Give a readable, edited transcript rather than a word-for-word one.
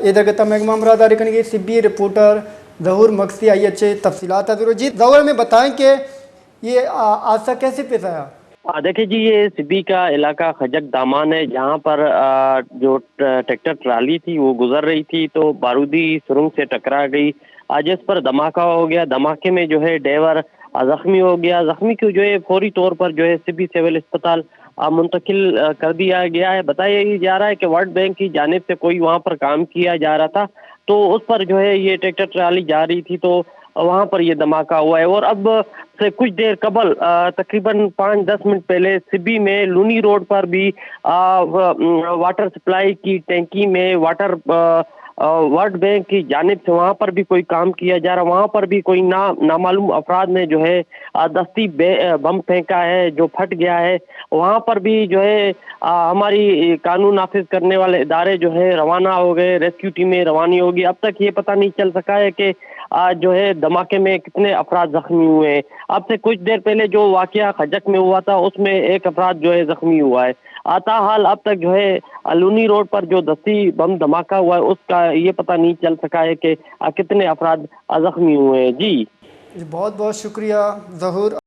इधर के तमाम मामलादारी करेंगे सिब्बी रिपोर्टर ज़हूर मक्सी आई अच्छे तफसीलात ज़रूर जी ज़हूर में बताएं कि ये हादसा कैसे पेश आया। देखिए जी, ये सिब्बी का इलाका खजक दामान है, जहाँ पर जो ट्रैक्टर ट्राली थी वो गुजर रही थी तो बारूदी सुरंग से टकरा गई। जिस पर धमाका हो गया। धमाके में जो है ड्राइवर जख्मी हो गया। जख्मी को जो है फौरी तौर पर जो है सिब्बी सिविल अस्पताल मुंतकिल कर दिया गया है। बताया जा रहा है कि वर्ल्ड बैंक की जानिब से कोई वहाँ पर काम किया जा रहा था, तो उस पर जो है ये ट्रैक्टर ट्राली जा रही थी, तो वहाँ पर ये धमाका हुआ है। और अब से कुछ देर कबल तकरीबन 5-10 मिनट पहले सिब्बी में लूनी रोड पर भी वाटर सप्लाई की टैंकी में वाटर वर्ल्ड बैंक की जानिब से वहाँ पर भी कोई काम किया जा रहा। वहाँ पर भी कोई नामालूम अफराद ने जो है दस्ती बम फेंका है जो फट गया है। वहाँ पर भी जो है हमारी कानून नाफिज करने वाले इदारे जो है रवाना हो गए, रेस्क्यू टीमें रवानी होगी। अब तक ये पता नहीं चल सका है कि जो है धमाके में कितने अफराद जख्मी हुए हैं। अब से कुछ देर पहले जो वाकया खजक में हुआ था उसमें एक अफराद जो है जख्मी हुआ है। ताहाल अब तक जो है लूनी रोड पर जो दस्ती बम धमाका हुआ है उसका ये पता नहीं चल सका है कि कितने अफराद जख्मी हुए हैं। जी बहुत बहुत शुक्रिया ज़हूर।